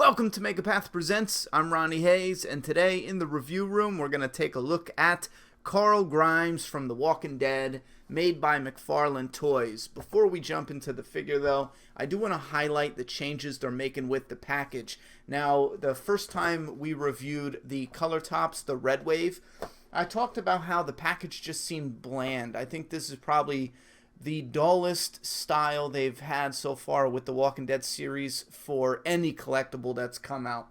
Welcome to Megapath Presents. I'm Ronnie Hayes, and today in the review room we're going to take a look at Carl Grimes from The Walking Dead, made by McFarlane Toys. Before we jump into the figure though, I do want to highlight the changes they're making with the package. Now, the first time we reviewed the color tops, the Red Wave, I talked about how the package just seemed bland. I think this is probably the dullest style they've had so far with the Walking Dead series for any collectible that's come out.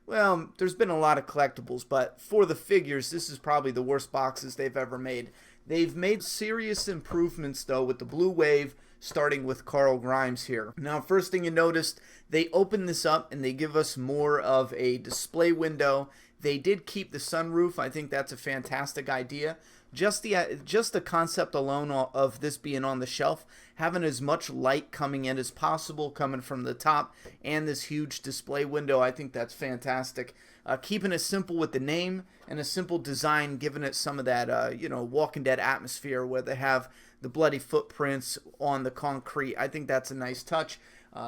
Well, there's been a lot of collectibles, but for the figures, this is probably the worst boxes they've ever made. They've made serious improvements, though, with the Blue Wave, starting with Carl Grimes here. Now, first thing you noticed, they open this up and they give us more of a display window. They did keep the sunroof. I think that's a fantastic idea. Just the concept alone of this being on the shelf, having as much light coming in as possible, coming from the top, and this huge display window, I think that's fantastic. Keeping it simple with the name and a simple design, giving it some of that, Walking Dead atmosphere where they have the bloody footprints on the concrete. I think that's a nice touch.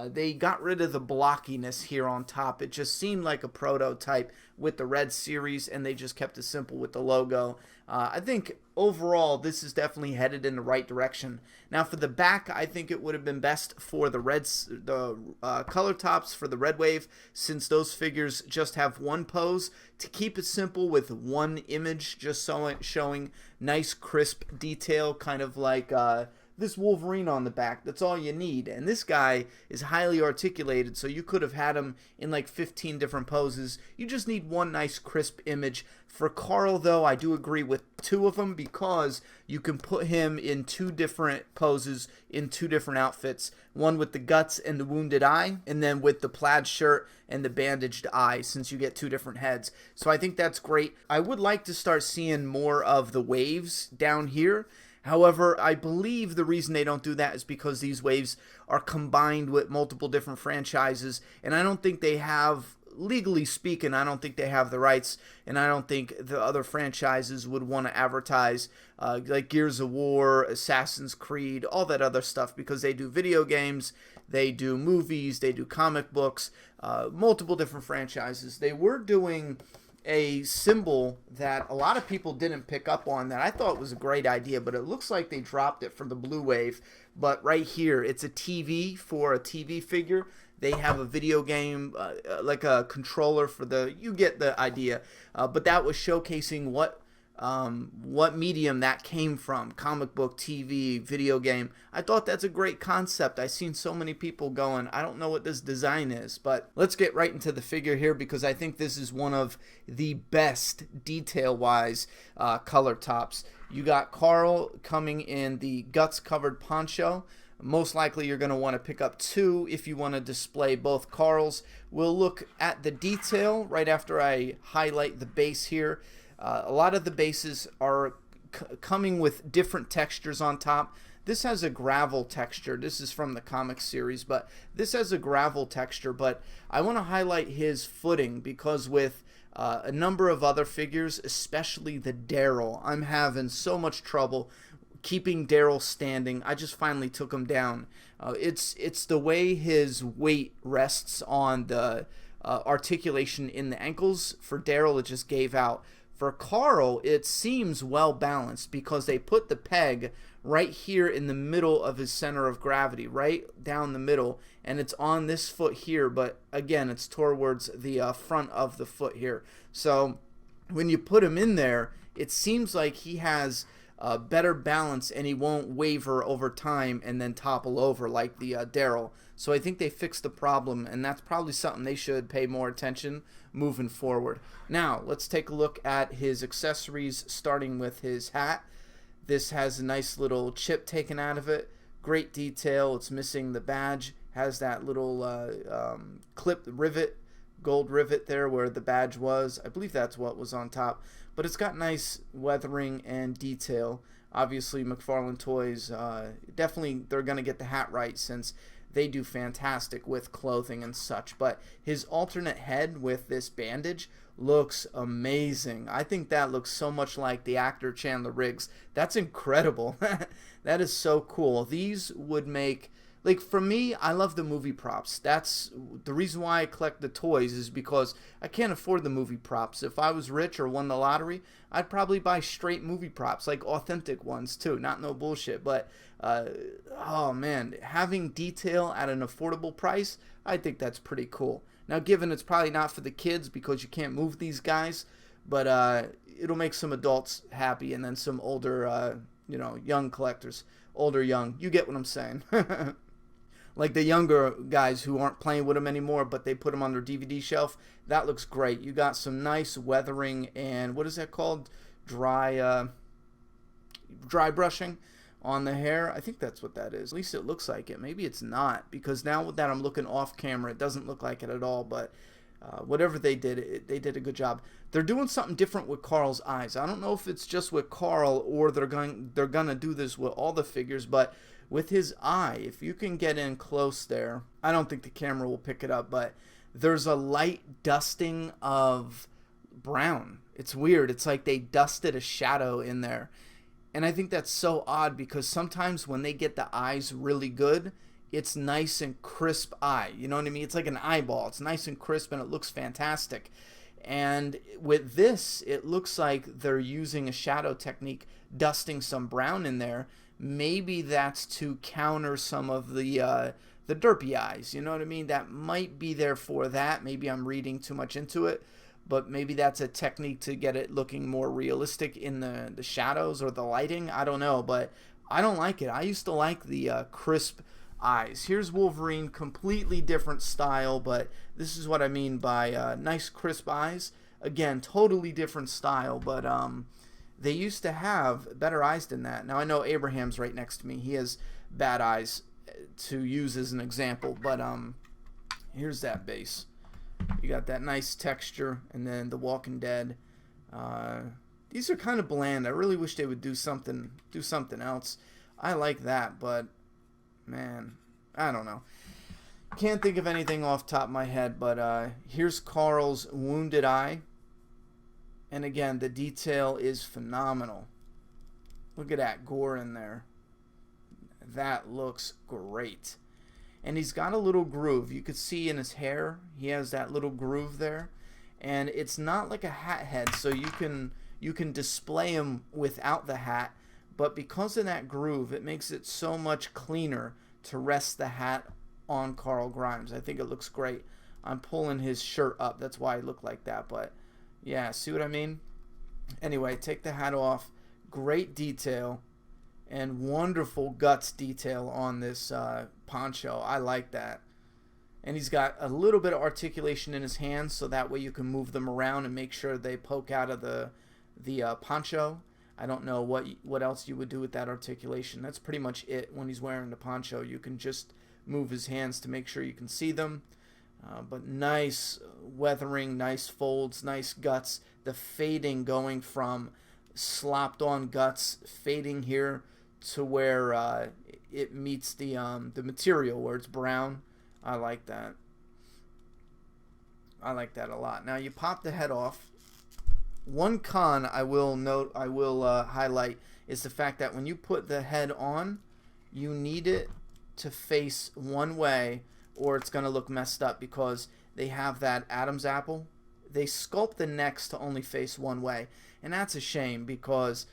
They got rid of the blockiness here on top. It just seemed like a prototype with the Red series, and they just kept it simple with the logo. I think overall this is definitely headed in the right direction. Now for the back, I think it would have been best for the color tops for the Red Wave, since those figures just have one pose, to keep it simple with one image, just showing nice crisp detail, kind of like this Wolverine on the back. That's all you need. And this guy is highly articulated, so you could have had him in like 15 different poses. You just need one nice crisp image. For Carl, though, I do agree with two of them, because you can put him in two different poses in two different outfits. One with the guts and the wounded eye, and then with the plaid shirt and the bandaged eye, since you get two different heads. So I think that's great. I would like to start seeing more of the waves down here. However, I believe the reason they don't do that is because these waves are combined with multiple different franchises, and I don't think they have, legally speaking, I don't think they have the rights, and I don't think the other franchises would want to advertise like Gears of War, Assassin's Creed, all that other stuff, because they do video games, they do movies, they do comic books, multiple different franchises. They were doing a symbol that a lot of people didn't pick up on that I thought was a great idea, but it looks like they dropped it from the Blue Wave. But right here, it's a TV for a TV figure. They have a video game, like a controller for the, you get the idea. But that was showcasing what medium that came from: comic book, TV, video game. I thought that's a great concept. I've seen so many people going, I don't know what this design is. But let's get right into the figure here, because I think this is one of the best detail-wise color tops. You got Carl coming in the guts-covered poncho. Most likely you're going to want to pick up two if you want to display both Carls. We'll look at the detail right after I highlight the base here. A lot of the bases are coming with different textures on top. This has a gravel texture. This is from the comic series, but this has a gravel texture. But I want to highlight his footing, because with a number of other figures, especially the Daryl, I'm having so much trouble keeping Daryl standing. I just finally took him down. It's the way his weight rests on the articulation in the ankles. For Daryl, it just gave out. For Carl, it seems well balanced, because they put the peg right here in the middle of his center of gravity, right down the middle, and it's on this foot here, but again, it's towards the front of the foot here. So when you put him in there, it seems like he has better balance, and he won't waver over time and then topple over like the Daryl. So I think they fixed the problem, and that's probably something they should pay more attention moving forward. Now, let's take a look at his accessories, starting with his hat. This has a nice little chip taken out of it. Great detail. It's missing the badge. Has that little clip rivet, gold rivet there where the badge was. I believe that's what was on top. But it's got nice weathering and detail. Obviously, McFarlane Toys, definitely they're going to get the hat right, since they do fantastic with clothing and such. But his alternate head with this bandage looks amazing. I think that looks so much like the actor Chandler Riggs. That's incredible. That is so cool. These would make like for me, I love the movie props. That's the reason why I collect the toys, is because I can't afford the movie props. If I was rich or won the lottery, I'd probably buy straight movie props, like authentic ones too, not no bullshit. But oh man, having detail at an affordable price, I think that's pretty cool. Now, given it's probably not for the kids because you can't move these guys, but it'll make some adults happy, and then some older, young collectors. Older, young, you get what I'm saying. Like the younger guys who aren't playing with them anymore, but they put them on their DVD shelf. That looks great. You got some nice weathering and what is that called? Dry brushing on the hair. I think that's what that is. At least it looks like it. Maybe it's not, because now with that I'm looking off camera, it doesn't look like it at all. But whatever they did, they did a good job. They're doing something different with Carl's eyes. I don't know if it's just with Carl or they're gonna do this with all the figures, but with his eye, if you can get in close there, I don't think the camera will pick it up, but there's a light dusting of brown. It's weird. It's like they dusted a shadow in there. And I think that's so odd, because sometimes when they get the eyes really good, it's nice and crisp eye. You know what I mean? It's like an eyeball. It's nice and crisp and it looks fantastic. And with this, it looks like they're using a shadow technique, dusting some brown in there. Maybe that's to counter some of the derpy eyes. You know what I mean? That might be there for that. Maybe I'm reading too much into it, but maybe that's a technique to get it looking more realistic in the shadows or the lighting. I don't know, but I don't like it. I used to like the crisp eyes. Here's Wolverine, completely different style, but this is what I mean by nice crisp eyes. Again, totally different style, but they used to have better eyes than that. Now I know Abraham's right next to me. He has bad eyes to use as an example, but here's that base. You got that nice texture, and then the Walking Dead. These are kind of bland. I really wish they would do something else. I like that, but man, I don't know. Can't think of anything off the top of my head, but here's Carl's wounded eye. And again, the detail is phenomenal. Look at that gore in there. That looks great. And he's got a little groove. You could see in his hair, he has that little groove there. And it's not like a hat head, so you can display him without the hat. But because of that groove, it makes it so much cleaner to rest the hat on Carl Grimes. I think it looks great. I'm pulling his shirt up. That's why I look like that. But yeah, see what I mean? Anyway, take the hat off. Great detail and wonderful guts detail on this poncho. I like that. And he's got a little bit of articulation in his hands, so that way you can move them around and make sure they poke out of the poncho. I don't know what else you would do with that articulation. That's pretty much it. When he's wearing the poncho, you can just move his hands to make sure you can see them. But nice weathering, nice folds, nice guts. The fading going from slopped on guts, fading here to where it meets the material where it's brown. I like that. I like that a lot. Now you pop the head off. One con I will highlight is the fact that when you put the head on, you need it to face one way, or it's going to look messed up, because they have that Adam's apple. They sculpt the necks to only face one way, and that's a shame, because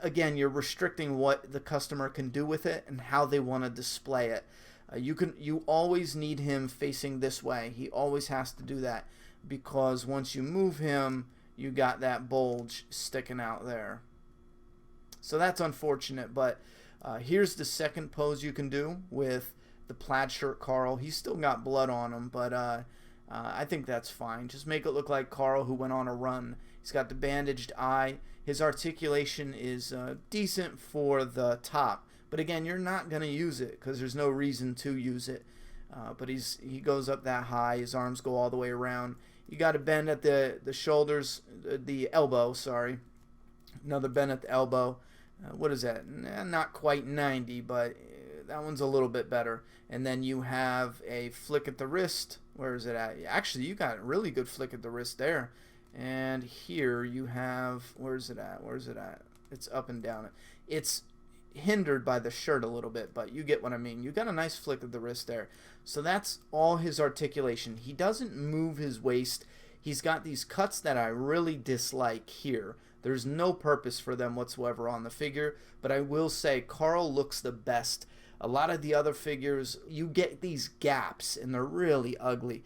again, you're restricting what the customer can do with it and how they want to display it. You always need him facing this way. He always has to do that, because once you move him, you got that bulge sticking out there. So that's unfortunate, but here's the second pose you can do with the plaid shirt Carl. He's still got blood on him, but I think that's fine. Just make it look like Carl who went on a run. He's got the bandaged eye. His articulation is decent for the top, but again, you're not going to use it because there's no reason to use it. But he goes up that high. His arms go all the way around. You got to bend at the shoulders, the elbow, sorry. Another bend at the elbow. What is that? Not quite 90, but that one's a little bit better. And then you have a flick at the wrist. Where is it at? Actually, you got a really good flick at the wrist there. And here you have, where is it at? It's up and down. hindered by the shirt a little bit, but you get what I mean. You got a nice flick of the wrist there. So that's all his articulation. He doesn't move his waist. He's got these cuts that I really dislike here. There's no purpose for them whatsoever on the figure, but I will say Carl looks the best. A lot of the other figures, you get these gaps, and they're really ugly.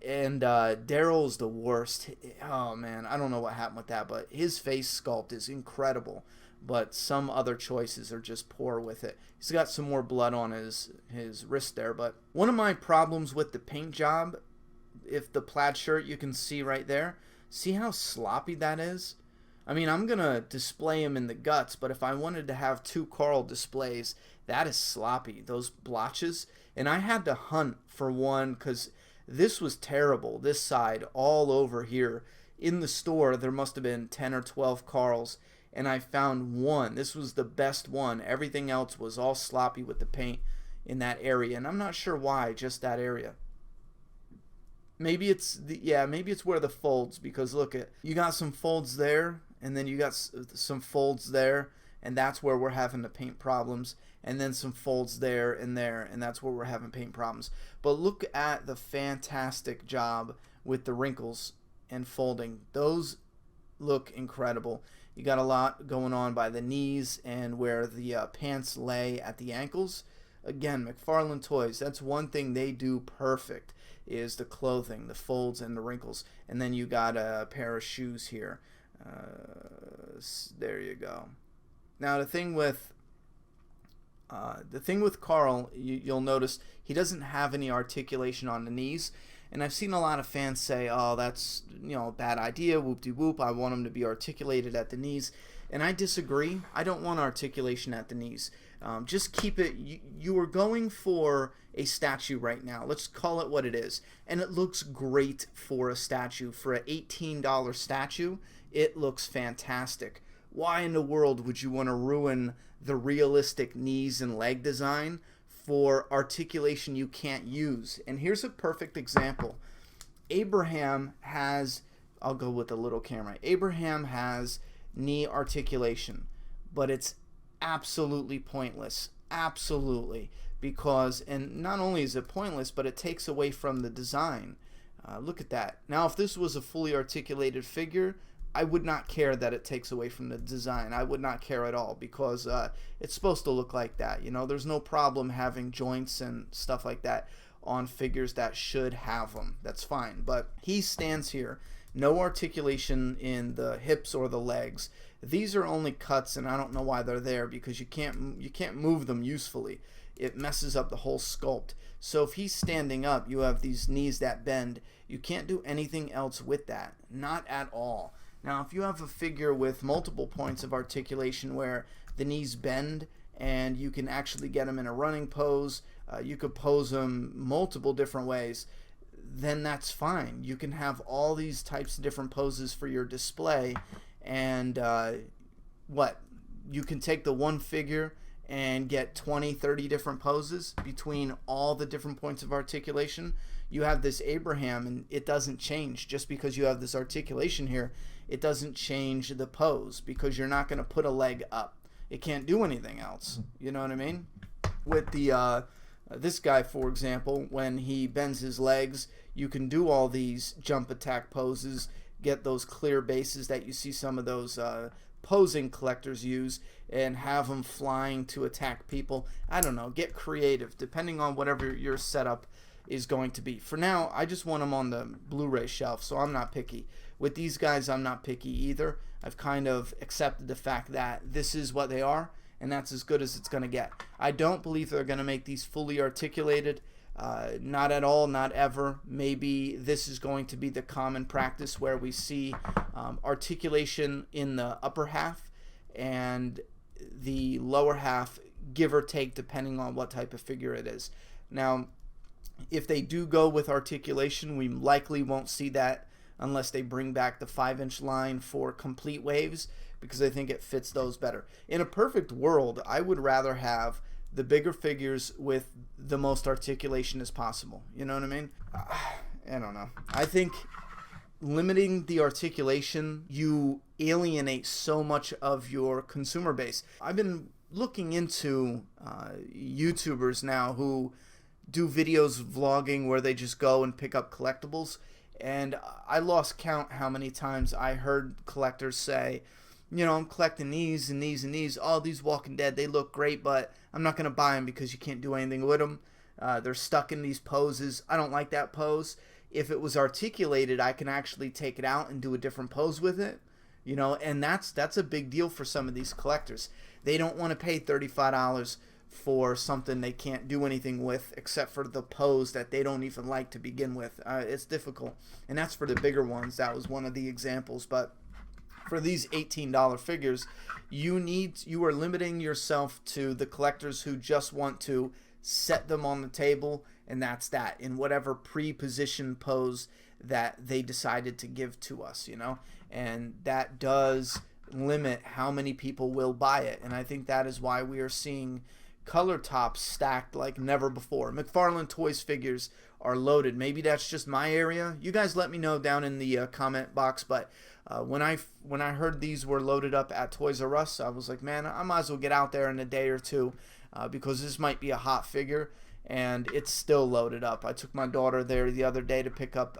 And Daryl's the worst. Oh, man, I don't know what happened with that, but his face sculpt is incredible. But some other choices are just poor with it. He's got some more blood on his wrist there. But one of my problems with the paint job, if the plaid shirt you can see right there, see how sloppy that is? I mean, I'm going to display him in the guts, but if I wanted to have two Carl displays, that is sloppy, those blotches. And I had to hunt for one because this was terrible, this side all over here. In the store, there must have been 10 or 12 Carls, and I found one. This was the best one. Everything else was all sloppy with the paint in that area, and I'm not sure why, just that area. Maybe it's maybe it's where the folds, because look at, you got some folds there, and then you got some folds there, and that's where we're having the paint problems, and then some folds there, and that's where we're having paint problems. But look at the fantastic job with the wrinkles and folding. Those look incredible. You got a lot going on by the knees and where the pants lay at the ankles. Again, McFarlane Toys, that's one thing they do perfect, is the clothing, the folds and the wrinkles. And then you got a pair of shoes here. There you go. Now the thing with Carl, you'll notice he doesn't have any articulation on the knees. And I've seen a lot of fans say, oh, that's, a bad idea, whoop-de-whoop, I want him to be articulated at the knees. And I disagree. I don't want articulation at the knees. Just keep it, you are going for a statue right now. Let's call it what it is. And it looks great for a statue. For an $18 statue, it looks fantastic. Why in the world would you want to ruin the realistic knees and leg design for articulation you can't use? And here's a perfect example. Abraham has, I'll go with the little camera. Abraham has knee articulation, but it's absolutely pointless. Absolutely. Because, and not only is it pointless, but it takes away from the design. Look at that. Now, if this was a fully articulated figure, I would not care that it takes away from the design. I would not care at all, because it's supposed to look like that. There's no problem having joints and stuff like that on figures that should have them. That's fine. But he stands here, no articulation in the hips or the legs. These are only cuts, and I don't know why they're there, because you can't move them usefully. It messes up the whole sculpt. So if he's standing up, you have these knees that bend. You can't do anything else with that. Not at all. Now, if you have a figure with multiple points of articulation where the knees bend and you can actually get them in a running pose, you could pose them multiple different ways, then that's fine. You can have all these types of different poses for your display, and you can take the one figure and get 20, 30 different poses between all the different points of articulation. You have this Abraham, and it doesn't change. Just because you have this articulation here, it doesn't change the pose, because you're not going to put a leg up. It can't do anything else. You know what I mean? With the this guy, for example, when he bends his legs, you can do all these jump attack poses, get those clear bases that you see some of those posing collectors use, and have them flying to attack people. I don't know. Get creative, depending on whatever your setup is going to be. For now, I just want them on the Blu-ray shelf, so I'm not picky. With these guys, I'm not picky either. I've kind of accepted the fact that this is what they are, and that's as good as it's going to get. I don't believe they're going to make these fully articulated. Not at all, not ever. Maybe this is going to be the common practice where we see articulation in the upper half and the lower half, give or take, depending on what type of figure it is. Now, if they do go with articulation, we likely won't see that unless they bring back the 5-inch line for complete waves, because I think it fits those better. In a perfect world, I would rather have the bigger figures with the most articulation as possible. You know what I mean? I don't know. I think limiting the articulation, you alienate so much of your consumer base. I've been looking into YouTubers now who do videos vlogging where they just go and pick up collectibles, and I lost count how many times I heard collectors say, you know, I'm collecting these and these and these. Oh, these Walking Dead, they look great, but I'm not going to buy them because you can't do anything with them. They're stuck in these poses. I don't like that pose. If it was articulated, I can actually take it out and do a different pose with it. You know, and that's a big deal for some of these collectors. They don't want to pay $35 for something they can't do anything with except for the pose that they don't even like to begin with. It's difficult, and that's for the bigger ones. That was one of the examples. But for these $18 figures, you are limiting yourself to the collectors who just want to set them on the table, and that's that, in whatever pre-positioned pose that they decided to give to us, you know. And that does limit how many people will buy it, and I think that is why we are seeing color tops stacked like never before. McFarlane Toys figures are loaded. Maybe that's just my area. You guys let me know down in the comment box. But when I heard these were loaded up at Toys R Us, I was like, man, I might as well get out there in a day or two because this might be a hot figure. And it's still loaded up. I took my daughter there the other day to pick up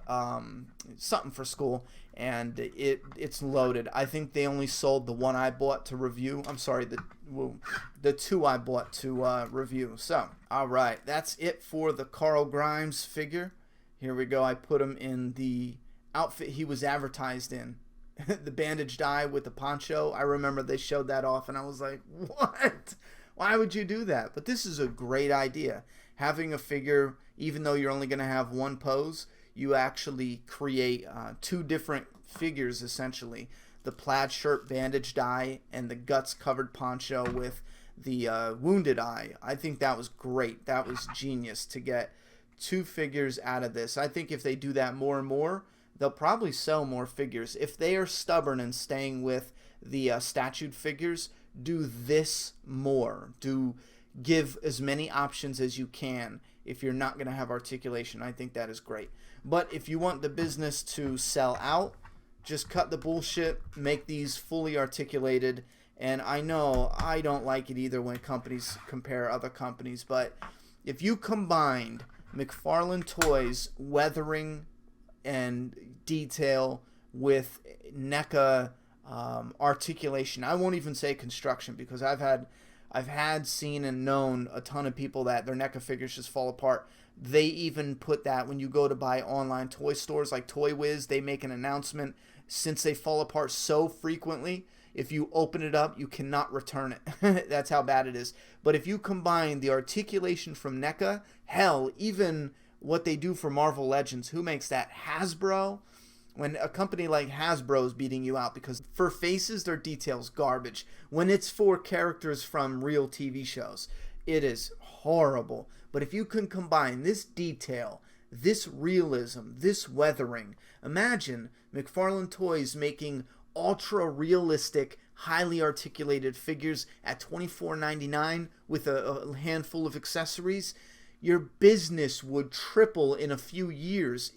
something for school, and it's loaded. I think they only sold the one I bought to review. I'm sorry, the two I bought to review. So, all right, that's it for the Carl Grimes figure. Here we go. I put him in the outfit he was advertised in. The bandaged eye with the poncho. I remember they showed that off, and I was like, what? Why would you do that? But this is a great idea. Having a figure, even though you're only going to have one pose, you actually create two different figures, essentially. The plaid shirt bandaged eye and the guts covered poncho with the wounded eye. I think that was great. That was genius to get two figures out of this. I think if they do that more and more, they'll probably sell more figures. If they are stubborn and staying with the statued figures, do this more. Give as many options as you can if you're not going to have articulation. I think that is great. But if you want the business to sell out, just cut the bullshit, make these fully articulated. And I know I don't like it either when companies compare other companies, but if you combined McFarlane Toys weathering and detail with NECA articulation, I won't even say construction, because I've had, seen, and known a ton of people that their NECA figures just fall apart. They even put that when you go to buy online toy stores like Toy Wiz, they make an announcement, since they fall apart so frequently, if you open it up, you cannot return it. That's how bad it is. But if you combine the articulation from NECA, hell, even what they do for Marvel Legends, who makes that? Hasbro? When a company like Hasbro is beating you out, because for faces, their detail's garbage. When it's for characters from real TV shows, it is horrible. But if you can combine this detail, this realism, this weathering, imagine McFarlane Toys making ultra-realistic, highly articulated figures at $24.99 with a handful of accessories. Your business would triple in a few years.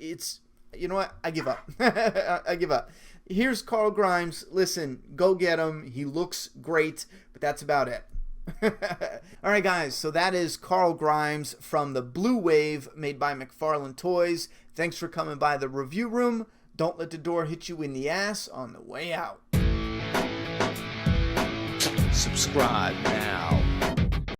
You know what? I give up. I give up. Here's Carl Grimes. Listen, go get him. He looks great, but that's about it. All right, guys. So that is Carl Grimes from the Blue Wave, made by McFarlane Toys. Thanks for coming by the review room. Don't let the door hit you in the ass on the way out. Subscribe now.